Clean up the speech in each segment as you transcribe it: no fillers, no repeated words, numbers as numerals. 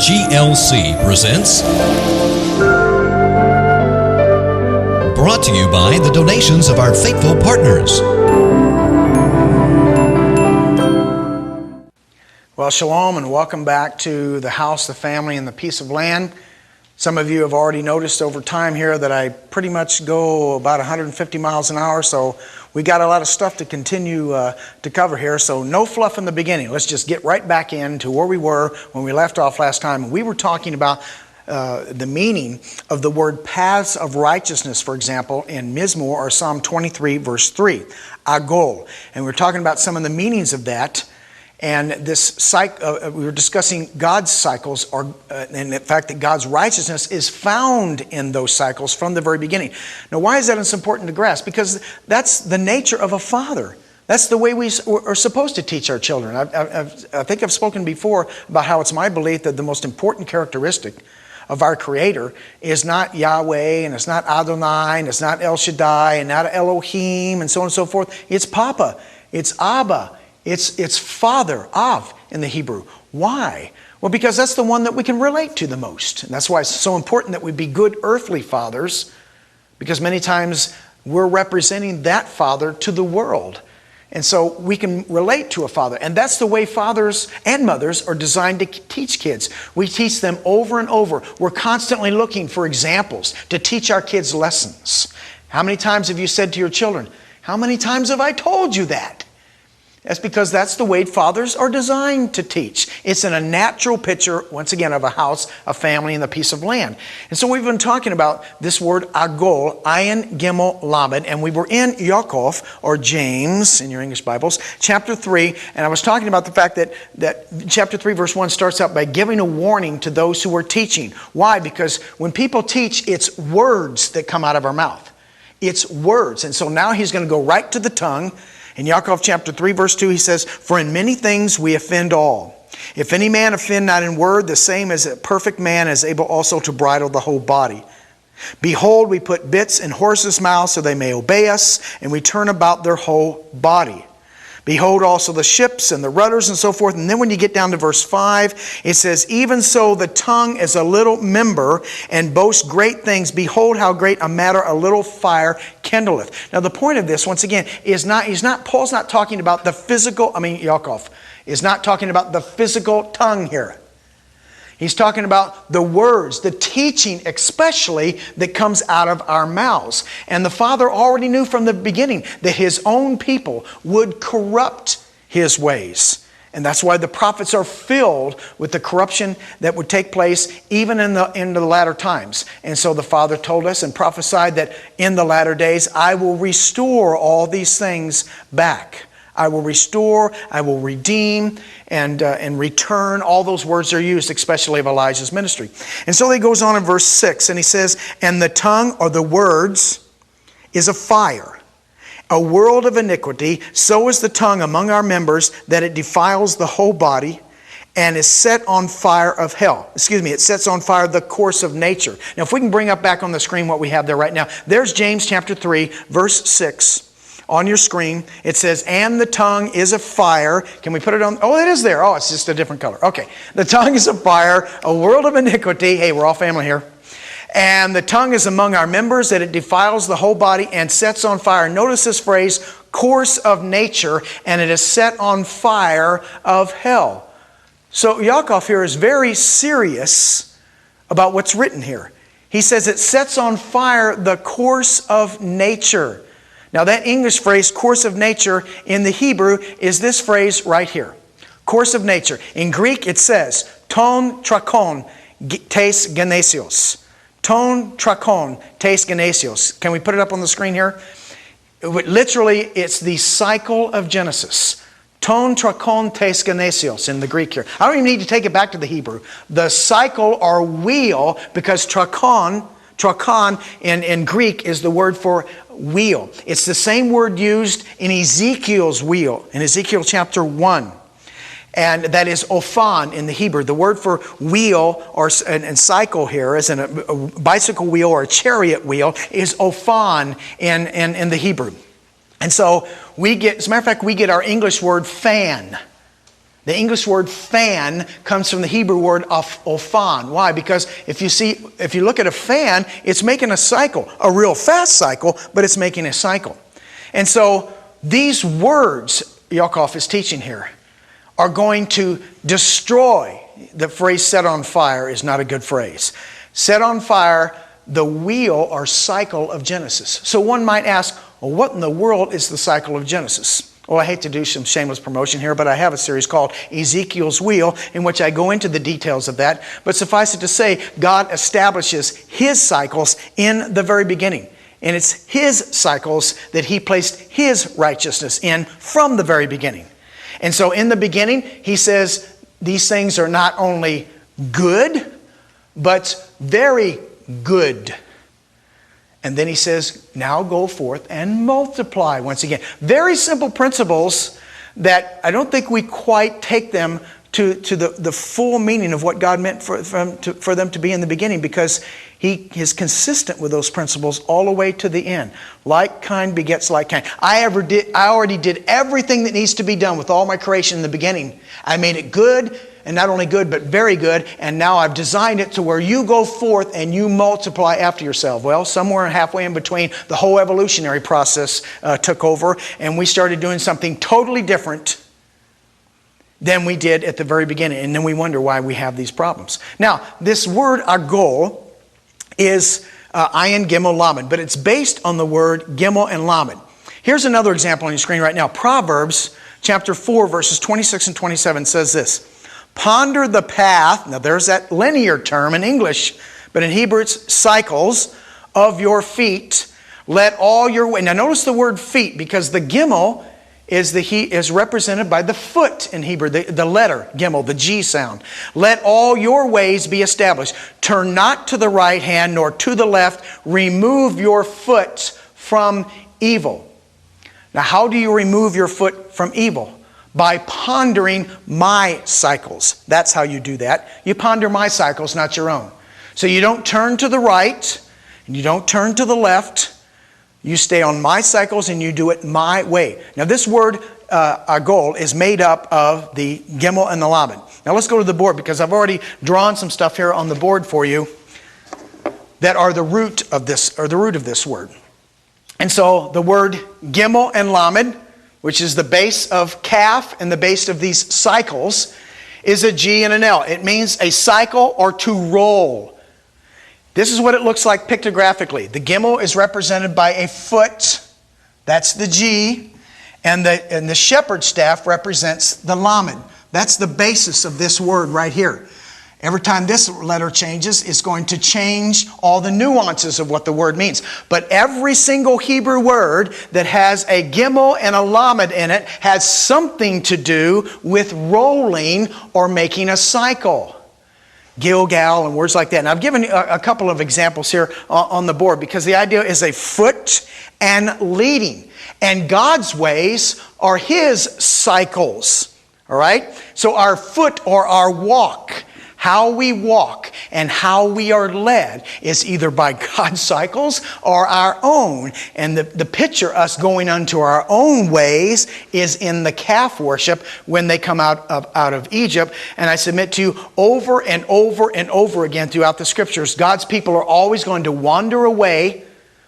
GLC presents, brought to you by the donations of our faithful partners. Well, shalom and welcome back to the house, the family, and the piece of land. Some of you have already noticed over time here that I pretty much go about 150 miles an hour, so we got a lot of stuff to continue to cover here. So no fluff in the beginning. Let's just get right back into where we were when we left off last time. We were talking about the meaning of the word paths of righteousness, for example, in Mizmor or Psalm 23, verse 3, agol. And we're talking about some of the meanings of that. And this we were discussing God's cycles, and the fact that God's righteousness is found in those cycles from the very beginning. Now, why is that so important to grasp? Because that's the nature of a father. That's the way we are supposed to teach our children. I think I've spoken before about how it's my belief that the most important characteristic of our Creator is not Yahweh, and it's not Adonai, and it's not El Shaddai, and not Elohim, and so on and so forth. It's Papa. It's Abba. It's Father, Av in the Hebrew. Why? Well, because that's the one that we can relate to the most. And that's why it's so important that we be good earthly fathers, because many times we're representing that father to the world. And so we can relate to a father. And that's the way fathers and mothers are designed to teach kids. We teach them over and over. We're constantly looking for examples to teach our kids lessons. How many times have you said to your children, "How many times have I told you that?" That's because that's the way fathers are designed to teach. It's in a natural picture, once again, of a house, a family, and the piece of land. And so we've been talking about this word agol, ayin gimel lamed, and we were in Yaakov, or James, in your English Bibles, chapter 3, and I was talking about the fact that chapter 3, verse 1 starts out by giving a warning to those who are teaching. Why? Because when people teach, it's words that come out of our mouth. It's words. And so now he's going to go right to the tongue. In Yaakov chapter 3, verse 2, he says, "For in many things we offend all. If any man offend not in word, the same as a perfect man is able also to bridle the whole body. Behold, we put bits in horses' mouths so they may obey us, and we turn about their whole body. Behold also the ships and the rudders and so forth." And then when you get down to verse 5, it says, "Even so the tongue is a little member and boasts great things. Behold how great a matter a little fire kindleth." Now the point of this, once again, Paul's not talking about the physical, Yaakov is not talking about the physical tongue here. He's talking about the words, the teaching especially that comes out of our mouths. And the Father already knew from the beginning that His own people would corrupt His ways. And that's why the prophets are filled with the corruption that would take place even in the latter times. And so the Father told us and prophesied that in the latter days, I will restore all these things back. I will restore, I will redeem, and return. All those words are used, especially of Elijah's ministry. And so he goes on in verse 6, and he says, "And the tongue," or the words, "is a fire, a world of iniquity. So is the tongue among our members, that it defiles the whole body, and is set on fire of hell." It sets on fire the course of nature. Now, if we can bring up back on the screen what we have there right now. There's James chapter 3, verse 6. On your screen, it says, "And the tongue is a fire." Can we put it on? Oh, it is there. Oh, it's just a different color. Okay. "The tongue is a fire, a world of iniquity." Hey, we're all family here. "And the tongue is among our members, that it defiles the whole body and sets on fire." Notice this phrase, course of nature, and it is set on fire of hell. So Yaakov here is very serious about what's written here. He says it sets on fire the course of nature. Now that English phrase, course of nature, in the Hebrew is this phrase right here. Course of nature. In Greek it says, ton trakon tes genesios. Ton trakon tes genesios. Can we put it up on the screen here? Literally, it's the cycle of Genesis. Ton trakon tes genesios in the Greek here. I don't even need to take it back to the Hebrew. The cycle or wheel, because trakon in Greek is the word for wheel. It's the same word used in Ezekiel's wheel, in Ezekiel chapter 1. And that is ophan in the Hebrew. The word for wheel and cycle here, as in a bicycle wheel or a chariot wheel, is ophan in the Hebrew. And so we get, as a matter of fact, we get our English word fan. The English word fan comes from the Hebrew word ophan. Why? Because if you look at a fan, it's making a cycle, a real fast cycle, but it's making a cycle. And so these words Yakov is teaching here are going to destroy. The phrase set on fire is not a good phrase. Set on fire the wheel or cycle of Genesis. So one might ask, well, what in the world is the cycle of Genesis? Well, I hate to do some shameless promotion here, but I have a series called Ezekiel's Wheel in which I go into the details of that. But suffice it to say, God establishes His cycles in the very beginning. And it's His cycles that He placed His righteousness in from the very beginning. And so in the beginning, He says these things are not only good, but very good. And then He says, now go forth and multiply once again. Very simple principles that I don't think we quite take them to the full meaning of what God meant for them to be in the beginning, because He is consistent with those principles all the way to the end. Like kind begets like kind. I already did everything that needs to be done with all my creation in the beginning. I made it good, and not only good, but very good. And now I've designed it to where you go forth and you multiply after yourself. Well, somewhere halfway in between, the whole evolutionary process took over, and we started doing something totally different than we did at the very beginning. And then we wonder why we have these problems. Now, this word agol is ayin, gimel, lamed, but it's based on the word gimel and lamed. Here's another example on your screen right now. Proverbs chapter 4, verses 26 and 27 says this. Ponder the path, now there's that linear term in English, but in Hebrew it's cycles of your feet. Let all your way. Now notice the word feet, because the gimel is represented by the foot in Hebrew, the letter gimel, the G sound. Let all your ways be established. Turn not to the right hand nor to the left. Remove your foot from evil. Now how do you remove your foot from evil? By pondering my cycles. That's how you do that. You ponder my cycles, not your own. So you don't turn to the right and you don't turn to the left. You stay on my cycles and you do it my way. Now this word agol is made up of the gimel and the lamed. Now let's go to the board, because I've already drawn some stuff here on the board for you that are the root of this, or the root of this word. And so the word gimel and lamed, which is the base of calf and the base of these cycles, is a G and an L. It means a cycle or to roll. This is what it looks like pictographically. The gimel is represented by a foot. That's the G. And the shepherd's staff represents the lamed. That's the basis of this word right here. Every time this letter changes, it's going to change all the nuances of what the word means. But every single Hebrew word that has a gimel and a lamed in it has something to do with rolling or making a cycle. Gilgal and words like that. And I've given you a couple of examples here on the board, because the idea is a foot and leading. And God's ways are His cycles. All right? So our foot or our walk, how we walk and how we are led, is either by God's cycles or our own. And the picture, us going unto our own ways, is in the calf worship when they come out of Egypt. And I submit to you, over and over and over again throughout the Scriptures, God's people are always going to wander away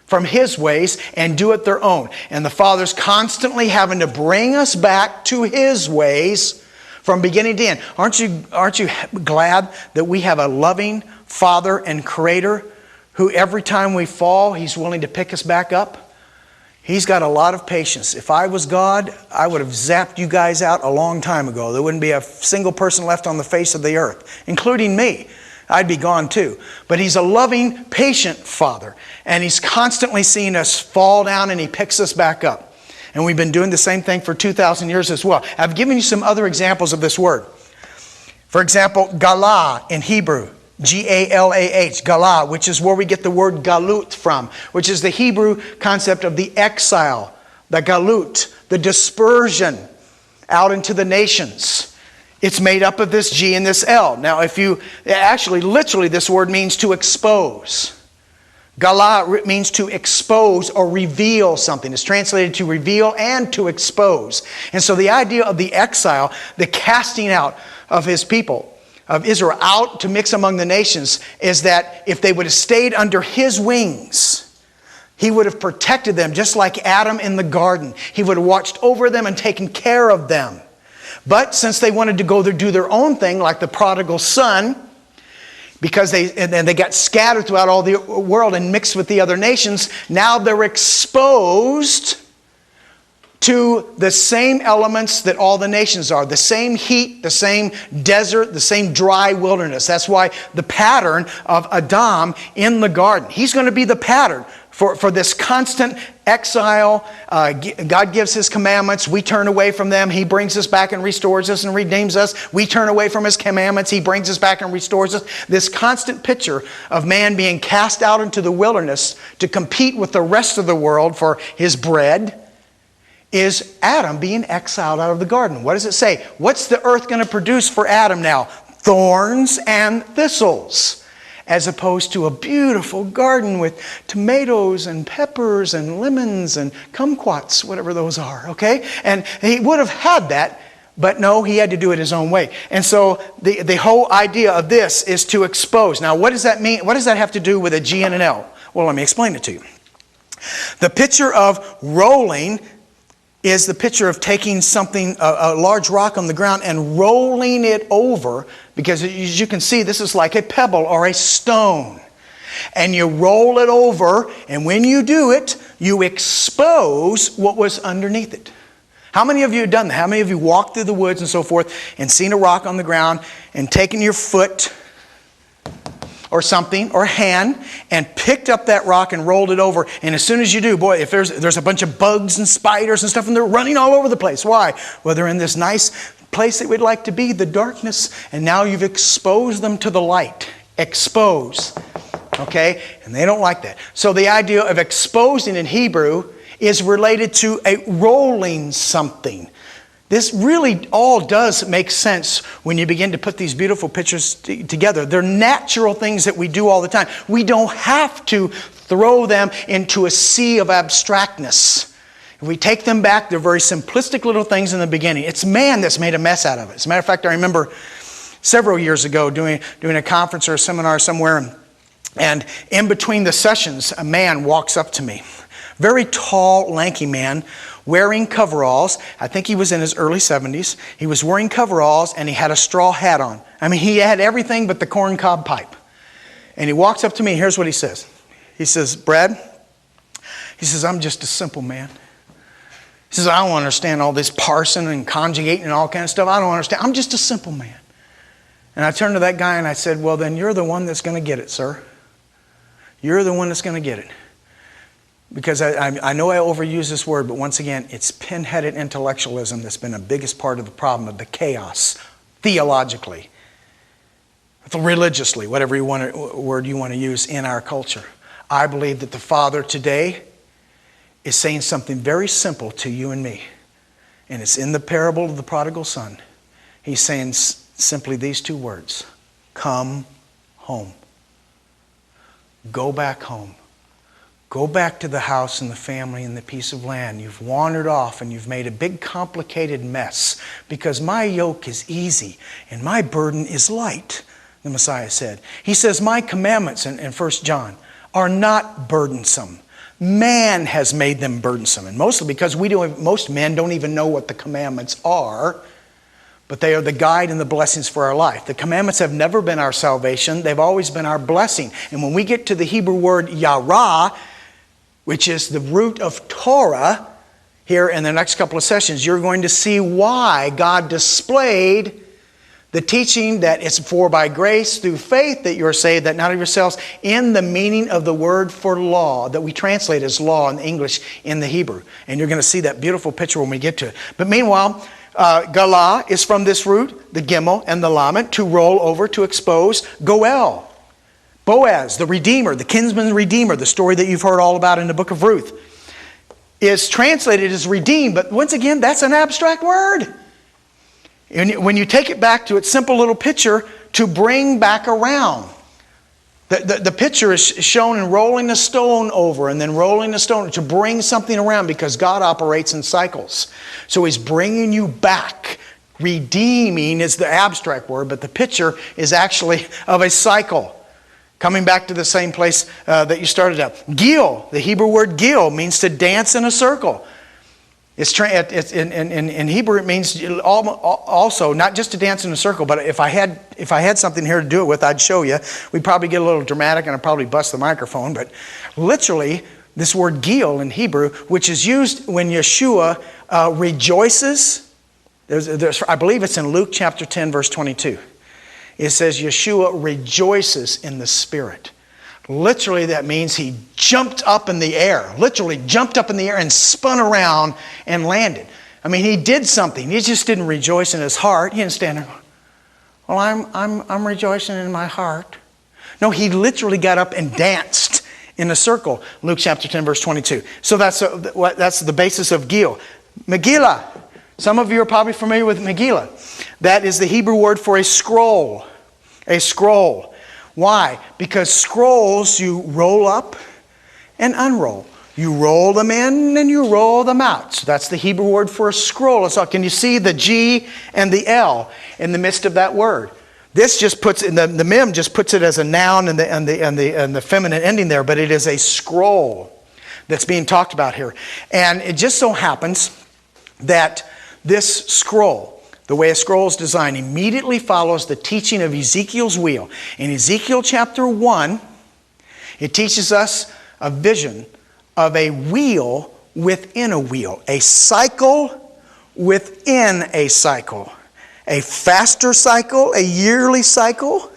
from His ways and do it their own. And the Father's constantly having to bring us back to His ways from beginning to end. Aren't you glad that we have a loving Father and Creator who every time we fall, He's willing to pick us back up? He's got a lot of patience. If I was God, I would have zapped you guys out a long time ago. There wouldn't be a single person left on the face of the earth, including me. I'd be gone too. But He's a loving, patient Father. And He's constantly seeing us fall down and He picks us back up. And we've been doing the same thing for 2,000 years as well. I've given you some other examples of this word. For example, galah in Hebrew, G-A-L-A-H, galah, which is where we get the word galut from, which is the Hebrew concept of the exile, the galut, the dispersion out into the nations. It's made up of this G and this L. Now, literally this word means to expose. Gala means to expose or reveal something. It's translated to reveal and to expose. And so the idea of the exile, the casting out of his people, of Israel out to mix among the nations, is that if they would have stayed under his wings, he would have protected them just like Adam in the garden. He would have watched over them and taken care of them. But since they wanted to go do their own thing, like the prodigal son, because they got scattered throughout all the world and mixed with the other nations, now they're exposed to the same elements that all the nations are. The same heat, the same desert, the same dry wilderness. That's why the pattern of Adam in the garden, he's going to be the pattern for this constant exile. God gives his commandments. We turn away from them. He brings us back and restores us and redeems us. We turn away from his commandments. He brings us back and restores us. This constant picture of man being cast out into the wilderness to compete with the rest of the world for his bread is Adam being exiled out of the garden. What does it say? What's the earth going to produce for Adam now? Thorns and thistles. As opposed to a beautiful garden with tomatoes and peppers and lemons and kumquats, whatever those are, okay? And he would have had that, but no, he had to do it his own way. And so the whole idea of this is to expose. Now, what does that mean? What does that have to do with a G and an L? Well, let me explain it to you. The picture of rolling is the picture of taking something, a large rock on the ground, and rolling it over, because as you can see, this is like a pebble or a stone. And you roll it over, and when you do it, you expose what was underneath it. How many of you have done that? How many of you walked through the woods and so forth and seen a rock on the ground and taken your foot or something, or hand, and picked up that rock and rolled it over? And as soon as you do, boy, if there's a bunch of bugs and spiders and stuff, and they're running all over the place. Why? Well, they're in this nice place that we'd like to be, the darkness, and now you've exposed them to the light. Expose. Okay? And they don't like that. So the idea of exposing in Hebrew is related to a rolling something. This really all does make sense when you begin to put these beautiful pictures together. They're natural things that we do all the time. We don't have to throw them into a sea of abstractness. If we take them back, they're very simplistic little things in the beginning. It's man that's made a mess out of it. As a matter of fact, I remember several years ago doing a conference or a seminar somewhere, and in between the sessions, a man walks up to me. Very tall, lanky man, wearing coveralls. I think he was in his early 70s. He was wearing coveralls and he had a straw hat on. I mean, he had everything but the corncob pipe. And he walks up to me and here's what he says. He says, Brad, he says, I'm just a simple man. He says, I don't understand all this parsing and conjugating and all kind of stuff. I don't understand. I'm just a simple man. And I turned to that guy and I said, well, then you're the one that's going to get it, sir. You're the one that's going to get it. Because I know I overuse this word, but once again, it's pin-headed intellectualism that's been the biggest part of the problem of the chaos, theologically, religiously, whatever word you want to use in our culture. I believe that the Father today is saying something very simple to you and me. And it's in the parable of the prodigal son. He's saying simply these two words: come home. Go back home. Go back to the house and the family and the piece of land. You've wandered off and you've made a big complicated mess, because my yoke is easy and my burden is light, the Messiah said. He says my commandments in 1 John are not burdensome. Man has made them burdensome, and mostly because most men don't even know what the commandments are, but they are the guide and the blessings for our life. The commandments have never been our salvation. They've always been our blessing. And when we get to the Hebrew word yara, which is the root of Torah, here in the next couple of sessions, you're going to see why God displayed the teaching that it's for by grace through faith that you're saved, that not of yourselves, in the meaning of the word for law, that we translate as law in English in the Hebrew. And you're going to see that beautiful picture when we get to it. But meanwhile, Galah is from this root, the Gimel and the Lamed, to roll over, to expose. Goel, Boaz, the Redeemer, the kinsman Redeemer, the story that you've heard all about in the book of Ruth, is translated as redeemed. But once again, that's an abstract word. And when you take it back to its simple little picture, to bring back around. The picture is shown in rolling a stone over and then rolling a stone to bring something around, because God operates in cycles. So He's bringing you back. Redeeming is the abstract word, but the picture is actually of a cycle. Coming back to the same place that you started at. Gil, the Hebrew word gil, means to dance in a circle. In Hebrew it means also not just to dance in a circle, but if I had something here to do it with, I'd show you. We'd probably get a little dramatic and I'd probably bust the microphone, but literally this word gil in Hebrew, which is used when Yeshua rejoices. I believe it's in Luke chapter 10 verse 22. It says Yeshua rejoices in the Spirit. Literally that means He jumped up in the air. Literally jumped up in the air and spun around and landed. I mean, He did something. He just didn't rejoice in His heart. He didn't stand there, well, I'm rejoicing in my heart. No, He literally got up and danced in a circle. Luke chapter 10 verse 22. So that's the basis of Gil. Megillah. Some of you are probably familiar with Megillah. That is the Hebrew word for a scroll. A scroll. Why? Because scrolls you roll up and unroll. You roll them in and you roll them out. So that's the Hebrew word for a scroll. So can you see the G and the L in the midst of that word? This just puts it, the mem just puts it as a noun and the feminine ending there, but it is a scroll that's being talked about here. And it just so happens that this scroll, the way a scroll is designed, immediately follows the teaching of Ezekiel's wheel. In Ezekiel chapter 1, it teaches us a vision of a wheel within a wheel, a cycle within a cycle, a faster cycle, a yearly cycle,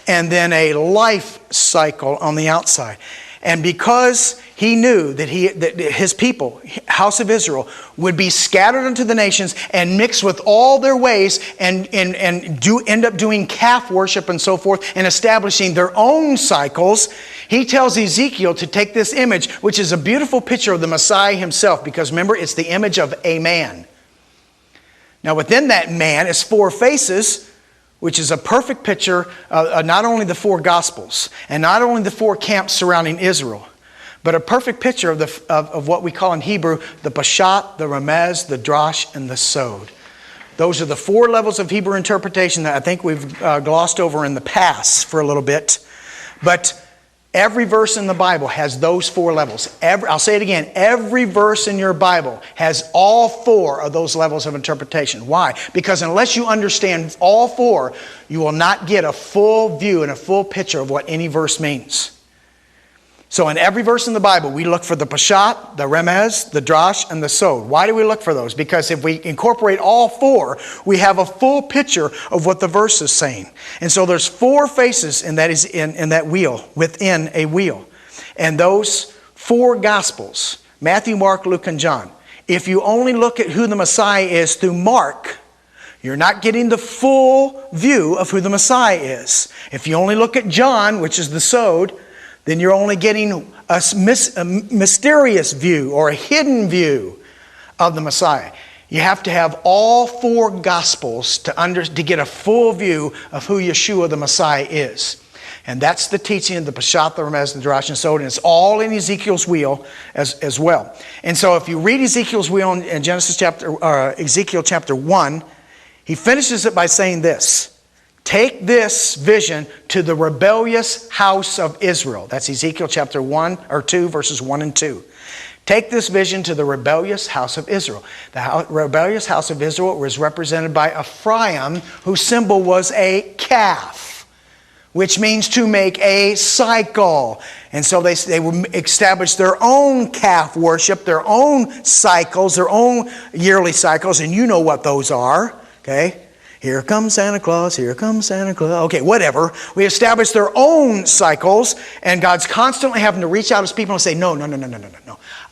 and then a life cycle on the outside. And because He knew that His people, house of Israel, would be scattered into the nations and mixed with all their ways and end up doing calf worship and so forth and establishing their own cycles, He tells Ezekiel to take this image, which is a beautiful picture of the Messiah Himself, because remember, it's the image of a man. Now within that man is four faces, which is a perfect picture of not only the four Gospels and not only the four camps surrounding Israel, but a perfect picture of what we call in Hebrew the Pashat, the Remez, the Drash, and the Sod. Those are the four levels of Hebrew interpretation that I think we've glossed over in the past for a little bit. But every verse in the Bible has those four levels. I'll say it again. Every verse in your Bible has all four of those levels of interpretation. Why? Because unless you understand all four, you will not get a full view and a full picture of what any verse means. So in every verse in the Bible, we look for the Pashat, the Remez, the Drash, and the Sod. Why do we look for those? Because if we incorporate all four, we have a full picture of what the verse is saying. And so there's four faces in that wheel, within a wheel. And those four Gospels, Matthew, Mark, Luke, and John, if you only look at who the Messiah is through Mark, you're not getting the full view of who the Messiah is. If you only look at John, which is the Sod, then you're only getting a mysterious view or a hidden view of the Messiah. You have to have all four Gospels to get a full view of who Yeshua the Messiah is. And that's the teaching of the Pashat, the Remez, the Drash, and Sod. And it's all in Ezekiel's wheel as well. And so if you read Ezekiel's wheel in Ezekiel chapter 1, he finishes it by saying this: take this vision to the rebellious house of Israel. That's Ezekiel chapter 2, verses 1 and 2. Take this vision to the rebellious house of Israel. The rebellious house of Israel was represented by Ephraim, whose symbol was a calf, which means to make a cycle. And so they established their own calf worship, their own cycles, their own yearly cycles, and you know what those are, okay? Here comes Santa Claus, here comes Santa Claus. Okay, whatever. We established their own cycles, and God's constantly having to reach out to his people and say, no.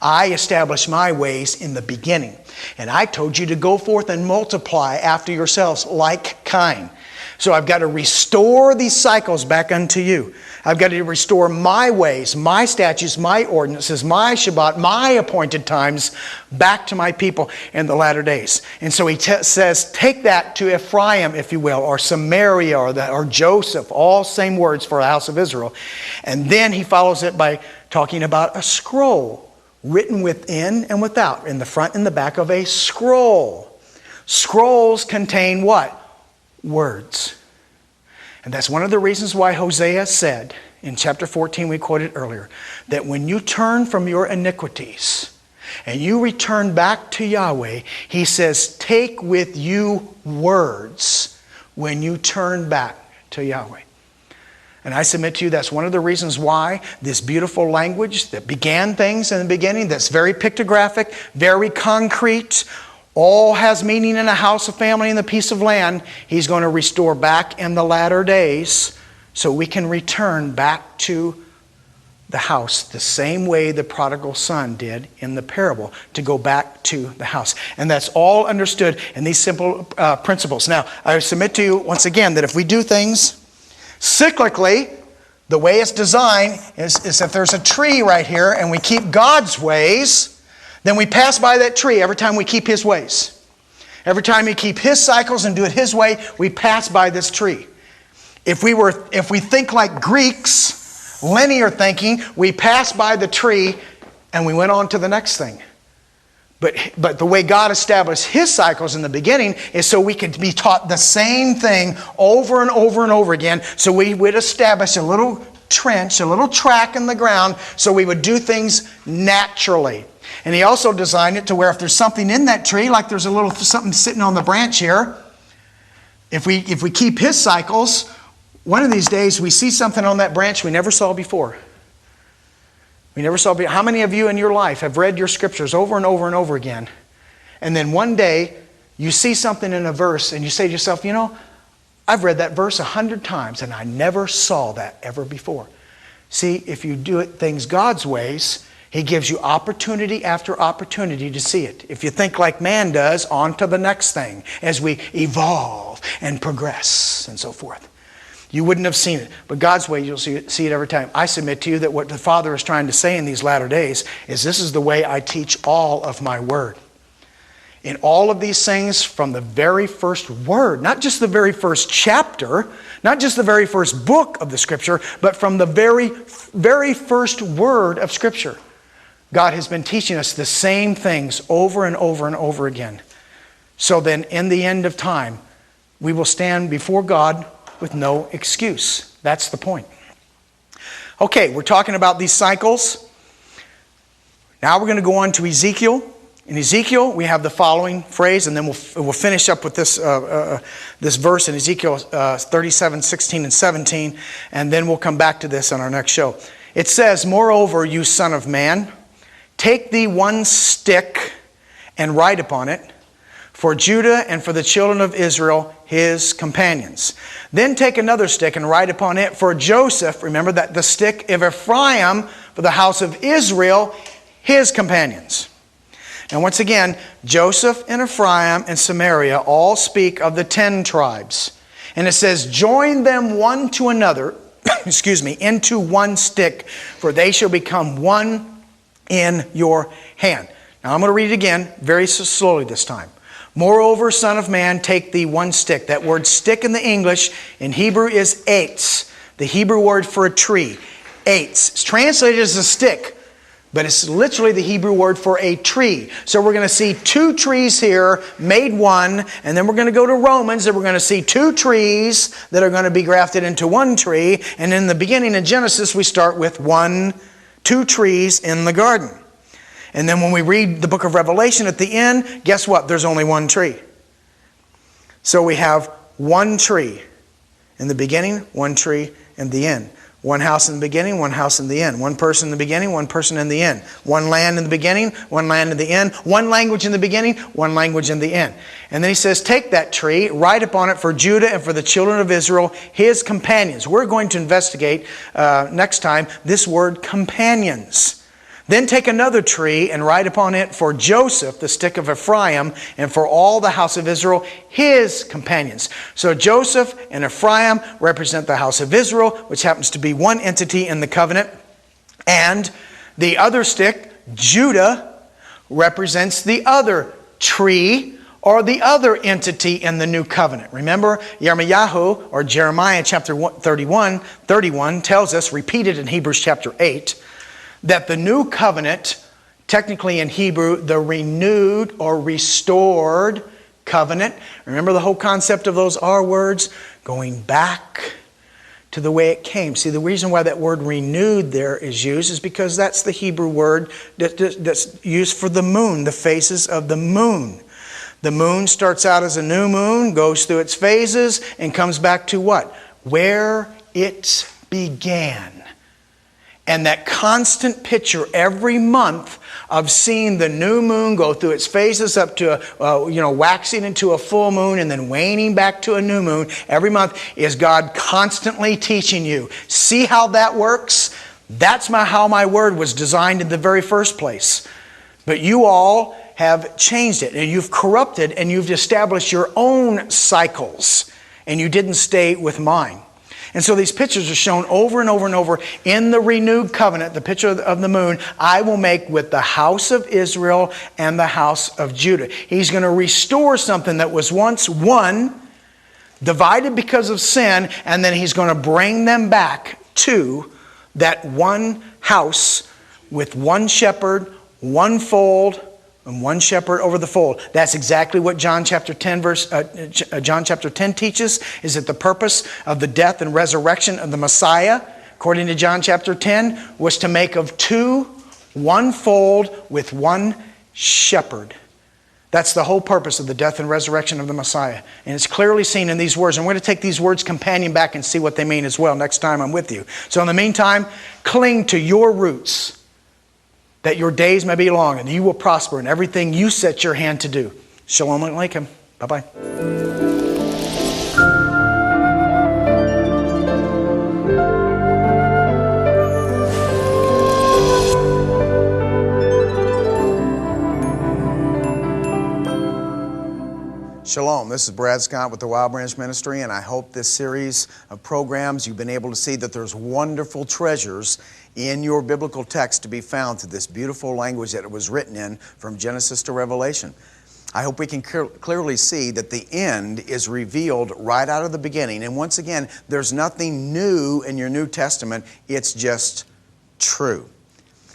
I established my ways in the beginning. And I told you to go forth and multiply after yourselves like kind. So I've got to restore these cycles back unto you. I've got to restore my ways, my statutes, my ordinances, my Shabbat, my appointed times back to my people in the latter days. And so he says, take that to Ephraim, if you will, or Samaria, or Joseph, all same words for the house of Israel. And then he follows it by talking about a scroll written within and without, in the front and the back of a scroll. Scrolls contain what? Words. And that's one of the reasons why Hosea said in chapter 14, we quoted earlier, that when you turn from your iniquities and you return back to Yahweh, he says, take with you words when you turn back to Yahweh. And I submit to you that's one of the reasons why this beautiful language that began things in the beginning, that's very pictographic, very concrete, all has meaning in a house, a family, and the piece of land, he's going to restore back in the latter days so we can return back to the house the same way the prodigal son did in the parable, to go back to the house. And that's all understood in these simple principles. Now, I submit to you once again that if we do things cyclically, the way it's designed is if there's a tree right here and we keep God's ways, then we pass by that tree every time we keep his ways. Every time we keep his cycles and do it his way, we pass by this tree. If we think like Greeks, linear thinking, we pass by the tree and we went on to the next thing. But the way God established his cycles in the beginning is so we could be taught the same thing over and over and over again. So we would establish a little trench, a little track in the ground, so we would do things naturally. And he also designed it to where if there's something in that tree, like there's a little something sitting on the branch here, if we keep his cycles, one of these days we see something on that branch we never saw before. We never saw before. How many of you in your life have read your scriptures over and over and over again, and then one day you see something in a verse and you say to yourself, you know, I've read that verse 100 times and I never saw that ever before. See, if you do things God's ways, he gives you opportunity after opportunity to see it. If you think like man does, on to the next thing as we evolve and progress and so forth. You wouldn't have seen it. But God's way, you'll see it every time. I submit to you that what the Father is trying to say in these latter days is this is the way I teach all of my word. In all of these things, from the very first word, not just the very first chapter, not just the very first book of the Scripture, but from the very, very first word of Scripture, God has been teaching us the same things over and over and over again. So then, in the end of time, we will stand before God with no excuse. That's the point. Okay, we're talking about these cycles. Now we're going to go on to Ezekiel. In Ezekiel, we have the following phrase, and then we'll finish up with this verse in Ezekiel 37, 16, and 17, and then we'll come back to this on our next show. It says, "Moreover, you son of man, take thee one stick and write upon it, for Judah and for the children of Israel, his companions. Then take another stick and write upon it for Joseph," remember that the stick of Ephraim, for the house of Israel, his companions. And once again, Joseph and Ephraim and Samaria all speak of the 10 tribes. And it says, "Join them one to another," into one stick, for they shall become one in your hand. Now I'm going to read it again, very slowly this time. "Moreover, son of man, take thee one stick." That word stick in the English, in Hebrew is eitz, the Hebrew word for a tree. Eitz. It's translated as a stick, but it's literally the Hebrew word for a tree. So we're going to see 2 trees here made one, and then we're going to go to Romans, and we're going to see 2 trees that are going to be grafted into one tree. And in the beginning of Genesis, we start with 2 trees in the garden. And then when we read the book of Revelation at the end, guess what? There's only 1 tree. So we have 1 tree in the beginning, 1 tree in the end. 1 house in the beginning, 1 house in the end. 1 person in the beginning, 1 person in the end. 1 land in the beginning, 1 land in the end. 1 language in the beginning, 1 language in the end. And then he says, take that tree, write upon it for Judah and for the children of Israel, his companions. We're going to investigate next time this word companions. Then take another tree and write upon it for Joseph, the stick of Ephraim, and for all the house of Israel, his companions. So Joseph and Ephraim represent the house of Israel, which happens to be one entity in the covenant. And the other stick, Judah, represents the other tree or the other entity in the new covenant. Remember, Yirmiyahu, or Jeremiah chapter 31 tells us, repeated in Hebrews chapter 8, that the new covenant, technically in Hebrew, the renewed or restored covenant. Remember the whole concept of those R words? Going back to the way it came. See, the reason why that word renewed there is used is because that's the Hebrew word that's used for the moon, the phases of the moon. The moon starts out as a new moon, goes through its phases, and comes back to what? Where it began. And that constant picture every month of seeing the new moon go through its phases up to, waxing into a full moon and then waning back to a new moon every month is God constantly teaching you. See how that works? That's how my word was designed in the very first place. But you all have changed it, and you've corrupted, and you've established your own cycles, and you didn't stay with mine. And so these pictures are shown over and over and over in the renewed covenant, the picture of the moon, I will make with the house of Israel and the house of Judah. He's going to restore something that was once one, divided because of sin, and then he's going to bring them back to that one house with one shepherd, one fold, and one shepherd over the fold. That's exactly what John chapter 10 teaches, is that the purpose of the death and resurrection of the Messiah, according to John chapter 10, was to make of two, one fold with one shepherd. That's the whole purpose of the death and resurrection of the Messiah. And it's clearly seen in these words. And we're going to take these words companion back and see what they mean as well next time I'm with you. So in the meantime, cling to your roots, that your days may be long and you will prosper in everything you set your hand to do. Shalom Aleichem. Bye-bye. Shalom, this is Brad Scott with the Wild Branch Ministry, and I hope this series of programs you've been able to see that there's wonderful treasures in your biblical text to be found through this beautiful language that it was written in from Genesis to Revelation. I hope we can clearly see that the end is revealed right out of the beginning. And once again, there's nothing new in your New Testament, it's just true.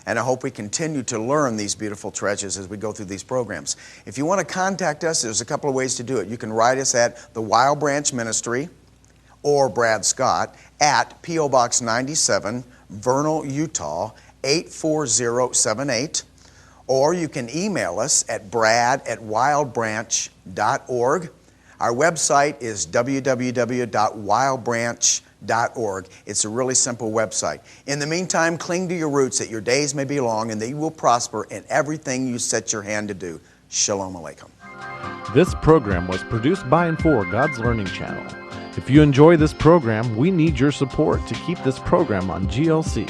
And I hope we continue to learn these beautiful treasures as we go through these programs. If you want to contact us, there's a couple of ways to do it. You can write us at the Wild Branch Ministry or Brad Scott at P.O. Box 97, Vernal, Utah, 84078. Or you can email us at brad@wildbranch.org. Our website is www.wildbranch.org. It's a really simple website. In the meantime, cling to your roots that your days may be long and that you will prosper in everything you set your hand to do. Shalom Aleichem. This program was produced by and for God's Learning Channel. If you enjoy this program, we need your support to keep this program on GLC.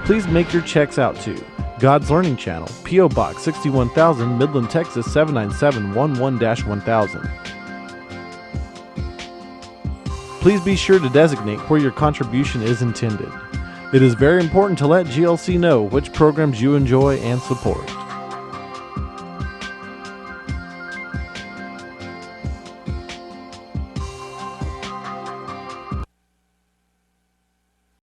Please make your checks out to God's Learning Channel, P.O. Box 61,000, Midland, Texas 79711-1000. Please be sure to designate where your contribution is intended. It is very important to let GLC know which programs you enjoy and support.